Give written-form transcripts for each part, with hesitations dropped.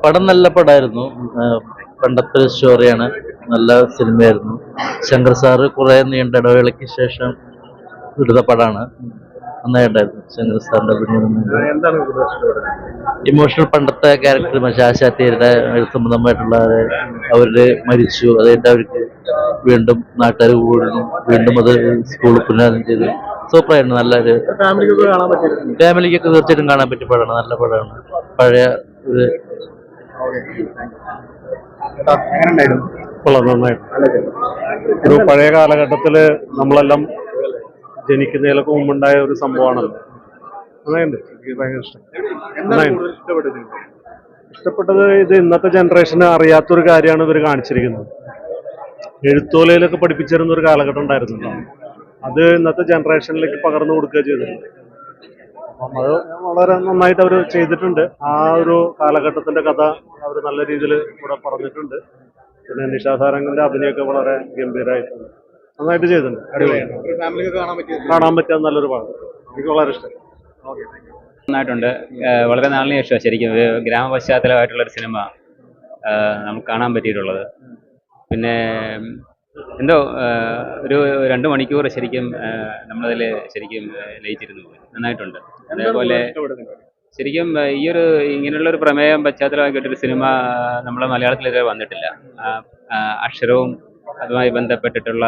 പടം നല്ല പടമായിരുന്നു. പണ്ടത്തെ സ്റ്റോറിയാണ്. നല്ല സിനിമയായിരുന്നു. ശങ്കർ സാറ് കുറെ നീണ്ട ഇടവേളയ്ക്ക് ശേഷം എടുത്ത പടമാണ്. നന്നായിട്ടുണ്ടായിരുന്നു ശങ്കർ സാറിന്റെ അഭിനയം. ഇമോഷണൽ പണ്ടത്തെ ക്യാരക്ടർ ആശാത്തിയുടെ സംബന്ധമായിട്ടുള്ള അവര് മരിച്ചു, അതായിട്ട് അവർക്ക് വീണ്ടും നാട്ടുകാർ കൂടുന്നു, വീണ്ടും അത് സ്കൂളിൽ പുനരാദം ചെയ്ത് സൂപ്പറായിരുന്നു. നല്ലൊരു ഫാമിലിക്കൊക്കെ തീർച്ചയായിട്ടും കാണാൻ പറ്റിയ പടമാണ്. നല്ല പടമാണ്. പഴയ ഒരു വളരെ നന്നായിട്ട് ഒരു പഴയ കാലഘട്ടത്തില് നമ്മളെല്ലാം ജനിക്കുന്നതിലൊക്കെ മുമ്പുണ്ടായ ഒരു സംഭവമാണല്ലോ. നന്നായിട്ടുണ്ട്, എനിക്ക് ഭയങ്കര ഇഷ്ടം. ഇഷ്ടപ്പെട്ടത് ഇത് ഇന്നത്തെ ജനറേഷന് അറിയാത്തൊരു കാര്യമാണ് ഇവർ കാണിച്ചിരിക്കുന്നത്. എഴുത്തോലയിലൊക്കെ പഠിപ്പിച്ചിരുന്ന ഒരു കാലഘട്ടം ഉണ്ടായിരുന്നല്ലോ, അത് ഇന്നത്തെ ജനറേഷനിലേക്ക് പകർന്നു കൊടുക്കുക ചെയ്തിട്ടുണ്ട്. അപ്പം അത് വളരെ നന്നായിട്ട് അവർ ചെയ്തിട്ടുണ്ട്. ആ ഒരു കാലഘട്ടത്തിന്റെ കഥ അവർ നല്ല രീതിയിൽ ഇവിടെ പറഞ്ഞിട്ടുണ്ട്. പിന്നെ നിഷാ സാരംഗിന്റെ അഭിനയമൊക്കെ വളരെ ഗംഭീരമായിട്ടുണ്ട്, നന്നായിട്ട് ചെയ്തിട്ടുണ്ട്. അടിപൊളിയാണ്, കാണാൻ പറ്റിയ നല്ലൊരു പാഠം. എനിക്ക് വളരെ ഇഷ്ടം. നന്നായിട്ടുണ്ട്. വളരെ നാളിന് ശേഷമാണ് ശരിക്കും ഒരു ഗ്രാമപശ്ചാത്തലമായിട്ടുള്ളൊരു സിനിമ നമുക്ക് കാണാൻ പറ്റിയിട്ടുള്ളത്. പിന്നെ എന്തോ ഒരു 2 മണിക്കൂർ ശരിക്കും നമ്മളതിൽ ശരിക്കും ലയിച്ചിരുന്നു പോയി. നന്നായിട്ടുണ്ട്. അതേപോലെ ശരിക്കും ഇങ്ങനെയുള്ളൊരു പ്രമേയം പശ്ചാത്തലമാക്കിയിട്ടൊരു സിനിമ നമ്മളെ മലയാളത്തിൽ ഇതുവരെ വന്നിട്ടില്ല. അക്ഷരവും അതുമായി ബന്ധപ്പെട്ടിട്ടുള്ള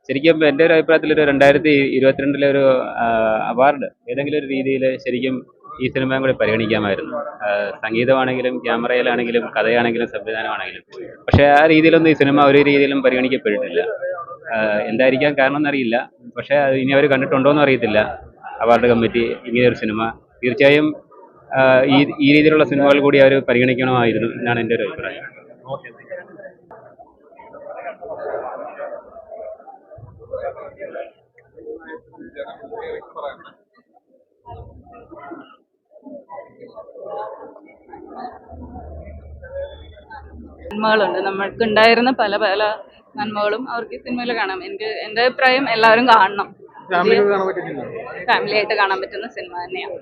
ശരിക്കും എൻ്റെ ഒരു അഭിപ്രായത്തിൽ ഒരു 2022 ഒരു അവാർഡ് ഏതെങ്കിലും ഒരു രീതിയിൽ ശരിക്കും ഈ സിനിമയും കൂടി പരിഗണിക്കാമായിരുന്നു. സംഗീതമാണെങ്കിലും ക്യാമറയിലാണെങ്കിലും കഥയാണെങ്കിലും സംവിധാനമാണെങ്കിലും. പക്ഷേ ആ രീതിയിലൊന്നും ഈ സിനിമ ഒരു രീതിയിലും പരിഗണിക്കപ്പെട്ടിട്ടില്ല. എന്തായിരിക്കാം കാരണം എന്നറിയില്ല. പക്ഷേ ഇനി അവർ കണ്ടിട്ടുണ്ടോ എന്നും അറിയത്തില്ല അവാർഡ് കമ്മിറ്റി ഇങ്ങനെയൊരു സിനിമ. തീർച്ചയായും ഈ രീതിയിലുള്ള സിനിമകൾ കൂടി അവർ പരിഗണിക്കണമായിരുന്നു എന്നാണ് എൻ്റെ ഒരു അഭിപ്രായം. നന്മകളുണ്ട്, നമ്മൾക്ക് ഉണ്ടായിരുന്ന പല പല നന്മകളും അവർക്ക് സിനിമയിൽ കാണാം. എൻ്റെ അഭിപ്രായം എല്ലാവരും കാണണം. ഫാമിലി ആയിട്ട് കാണാൻ പറ്റുന്ന സിനിമ തന്നെയാണ്.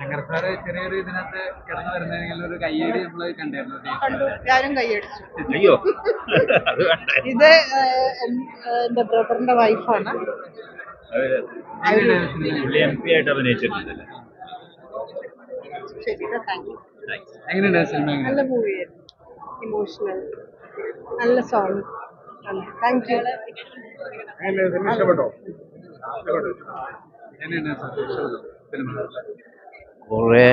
ശങ്കർ സാറ് ചെറിയൊരു ഇതിനകത്ത് കിടന്നു വരുന്നെങ്കിൽ ഒരു കയ്യടി നമ്മൾ കണ്ടായിരുന്നു. ഞാനും കൈയടിച്ചു. അയ്യോ, ഇത് എന്റെ ബ്രദറിന്റെ വൈഫാണ്. ആയിട്ട് അഭിനയിച്ചിട്ടുണ്ടല്ലേ? എങ്ങനെയുണ്ട് സിനിമ? നല്ല മൂവിയായിരുന്നു, ഇമോഷണൽ, നല്ല സോങ്. Thank you. ഇഷ്ടപ്പെട്ടോ? എങ്ങനെയുണ്ട് സിനിമ? കുറേ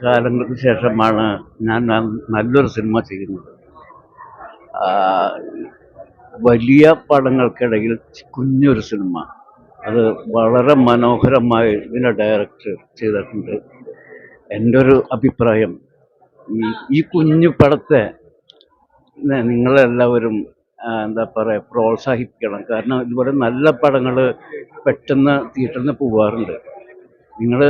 കാലങ്ങൾക്ക് ശേഷമാണ് ഞാൻ നല്ലൊരു സിനിമ ചെയ്യുന്നത്. വലിയ പടങ്ങൾക്കിടയിൽ കുഞ്ഞൊരു സിനിമ, അത് വളരെ മനോഹരമായി ഇതിനെ ഡയറക്റ്റ് ചെയ്തിട്ടുണ്ട്. എൻ്റെ ഒരു അഭിപ്രായം, ഈ കുഞ്ഞു പടത്തെ നിങ്ങളെല്ലാവരും എന്താ പറയുക, പ്രോത്സാഹിപ്പിക്കണം. കാരണം ഇതുപോലെ നല്ല പടങ്ങൾ പെട്ടെന്ന് തിയേറ്ററിൽ നിന്ന് പോകാറുണ്ട്. നിങ്ങൾ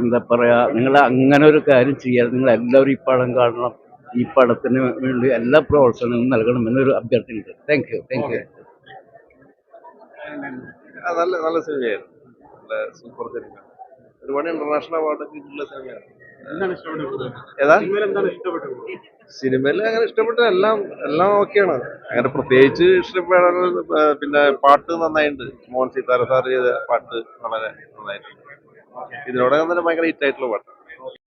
എന്താ പറയുക, നിങ്ങൾ അങ്ങനെ ഒരു കാര്യം ചെയ്യാതെ നിങ്ങളെല്ലാവരും ഈ പടം കാണണം. ഈ പടത്തിന് വേണ്ടി എല്ലാ പ്രോത്സാഹനവും നൽകണമെന്നൊരു അഭ്യർത്ഥനയുണ്ട്. Thank you. നല്ല സിനിമയായിരുന്നു, നല്ല സൂപ്പർ സിനിമ. ഒരുപാട് ഇന്റർനാഷണൽ അവാർഡൊക്കെ കിട്ടിയിട്ടുള്ള സിനിമയാണ്. സിനിമയിൽ അങ്ങനെ ഇഷ്ടപ്പെട്ട എല്ലാം ഓക്കെയാണ്. അങ്ങനെ പ്രത്യേകിച്ച് ഇഷ്ടപ്പെടാൻ പിന്നെ പാട്ട് നന്നായിട്ടുണ്ട്. മോഹൻ സിതാര സാർ ചെയ്ത പാട്ട് വളരെ നന്നായിട്ടുണ്ട്. ഇതിനോടകം തന്നെ ഭയങ്കര ഹിറ്റായിട്ടുള്ള പാട്ട്.